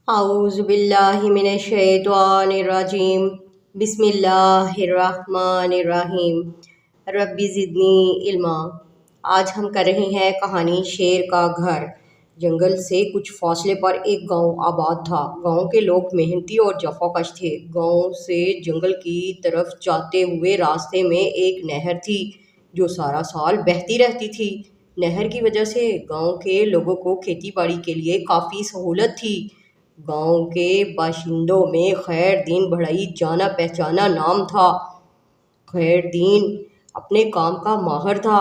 اعوذ باللہ من الشیطان الرجیم بسم اللہ الرحمن الرحیم رب زدنی علما۔ آج ہم کر رہے ہیں کہانی شیر کا گھر۔ جنگل سے کچھ فاصلے پر ایک گاؤں آباد تھا۔ گاؤں کے لوگ محنتی اور جفاکش تھے۔ گاؤں سے جنگل کی طرف جاتے ہوئے راستے میں ایک نہر تھی جو سارا سال بہتی رہتی تھی۔ نہر کی وجہ سے گاؤں کے لوگوں کو کھیتی باڑی کے لیے کافی سہولت تھی۔ گاؤں کے باشندوں میں خیر دین بڑھئی جانا پہچانا نام تھا۔ خیر دین اپنے کام کا ماہر تھا۔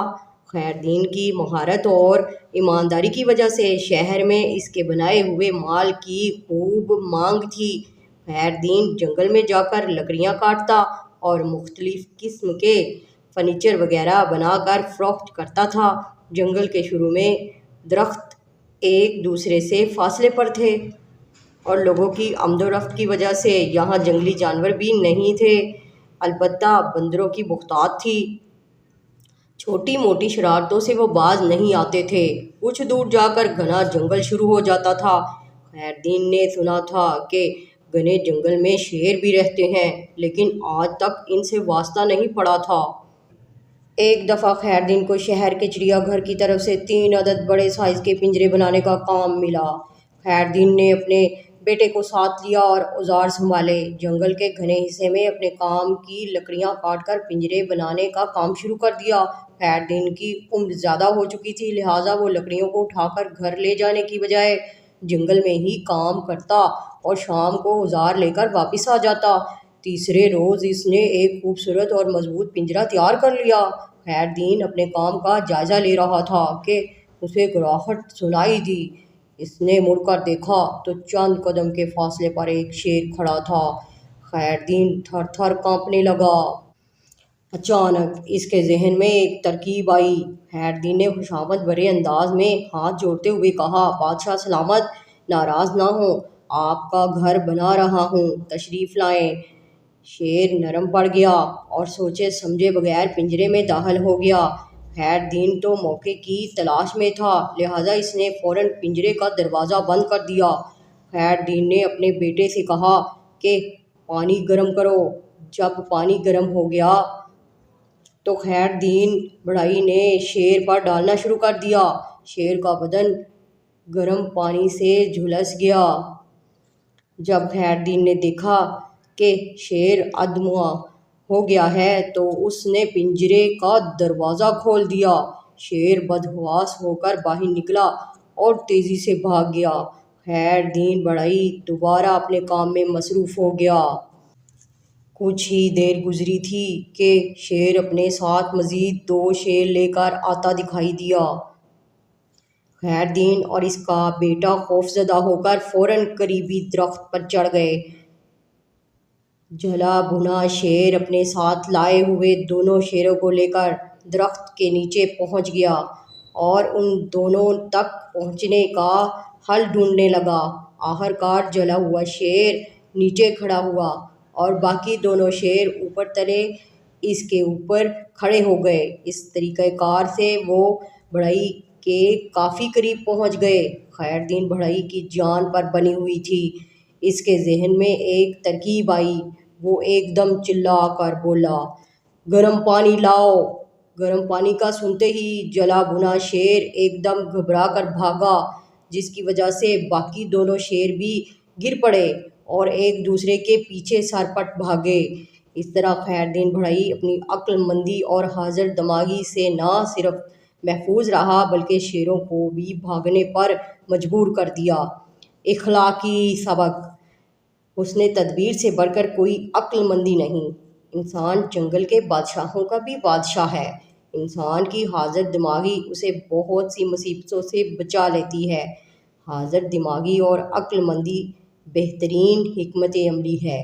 خیر دین کی مہارت اور ایمانداری کی وجہ سے شہر میں اس کے بنائے ہوئے مال کی خوب مانگ تھی۔ خیر دین جنگل میں جا کر لکڑیاں کاٹتا اور مختلف قسم کے فرنیچر وغیرہ بنا کر فروخت کرتا تھا۔ جنگل کے شروع میں درخت ایک دوسرے سے فاصلے پر تھے اور لوگوں کی آمد و رفت کی وجہ سے یہاں جنگلی جانور بھی نہیں تھے، البتہ بندروں کی بہتات تھی۔ چھوٹی موٹی شرارتوں سے وہ باز نہیں آتے تھے۔ کچھ دور جا کر گھنا جنگل شروع ہو جاتا تھا۔ خیر دین نے سنا تھا کہ گھنے جنگل میں شیر بھی رہتے ہیں، لیکن آج تک ان سے واسطہ نہیں پڑا تھا۔ ایک دفعہ خیر دین کو شہر کے چڑیا گھر کی طرف سے 3 عدد بڑے سائز کے پنجرے بنانے کا کام ملا۔ خیر دین نے اپنے بیٹے کو ساتھ لیا اور اوزار سنبھالے۔ جنگل کے گھنے حصے میں اپنے کام کی لکڑیاں کاٹ کر پنجرے بنانے کا کام شروع کر دیا۔ خیر دین کی عمر زیادہ ہو چکی تھی، لہٰذا وہ لکڑیوں کو اٹھا کر گھر لے جانے کی بجائے جنگل میں ہی کام کرتا اور شام کو اوزار لے کر واپس آ جاتا۔ تیسرے روز اس نے ایک خوبصورت اور مضبوط پنجرہ تیار کر لیا۔ خیر دین اپنے کام کا جائزہ لے رہا تھا کہ اسے گراہٹ سنائی دی۔ اس نے مڑ کر دیکھا تو چند قدم کے فاصلے پر ایک شیر کھڑا تھا۔ خیر دین تھر تھر کانپنے لگا۔ اچانک اس کے ذہن میں ایک ترکیب آئی۔ خیر دین نے خوشامد بھرے انداز میں ہاتھ جوڑتے ہوئے کہا، بادشاہ سلامت، ناراض نہ ہوں، آپ کا گھر بنا رہا ہوں، تشریف لائیں۔ شیر نرم پڑ گیا اور سوچے سمجھے بغیر پنجرے میں داخل ہو گیا۔ خیر دین تو موقع کی تلاش میں تھا، لہٰذا اس نے فوراً پنجرے کا دروازہ بند کر دیا۔ خیر دین نے اپنے بیٹے سے کہا کہ پانی گرم کرو۔ جب پانی گرم ہو گیا تو خیر دین بڑھئی نے شیر پر ڈالنا شروع کر دیا۔ شیر کا بدن گرم پانی سے جھلس گیا۔ جب خیر دین نے دیکھا کہ شیر ادموا ہو گیا ہے تو اس نے پنجرے کا دروازہ کھول دیا۔ شیر بدحواس ہو کر باہر نکلا اور تیزی سے بھاگ گیا۔ خیر دین بڑھئی دوبارہ اپنے کام میں مصروف ہو گیا۔ کچھ ہی دیر گزری تھی کہ شیر اپنے ساتھ مزید 2 شیر لے کر آتا دکھائی دیا۔ خیر دین اور اس کا بیٹا خوفزدہ ہو کر فوراً قریبی درخت پر چڑھ گئے۔ جلا بھنا شیر اپنے ساتھ لائے ہوئے دونوں شیروں کو لے کر درخت کے نیچے پہنچ گیا اور ان دونوں تک پہنچنے کا حل ڈھونڈنے لگا۔ آخرکار جلا ہوا شیر نیچے کھڑا ہوا اور باقی دونوں شیر اوپر تلے اس کے اوپر کھڑے ہو گئے۔ اس طریقہ کار سے وہ بڑھئی کے کافی قریب پہنچ گئے۔ خیر دین بڑھئی کی جان پر بنی ہوئی تھی۔ اس کے ذہن میں ایک ترکیب آئی۔ وہ ایک دم چلا کر بولا، گرم پانی لاؤ۔ گرم پانی کا سنتے ہی جلا بھنا شیر ایک دم گھبرا کر بھاگا، جس کی وجہ سے باقی دونوں شیر بھی گر پڑے اور ایک دوسرے کے پیچھے سرپٹ بھاگے۔ اس طرح خیر دین بڑھئی اپنی عقل مندی اور حاضر دماغی سے نہ صرف محفوظ رہا بلکہ شیروں کو بھی بھاگنے پر مجبور کر دیا۔ اخلاقی سبق: حسن تدبیر سے بڑھ کر کوئی عقل مندی نہیں۔ انسان جنگل کے بادشاہوں کا بھی بادشاہ ہے۔ انسان کی حاضر دماغی اسے بہت سی مصیبتوں سے بچا لیتی ہے۔ حاضر دماغی اور عقل مندی بہترین حکمت عملی ہے۔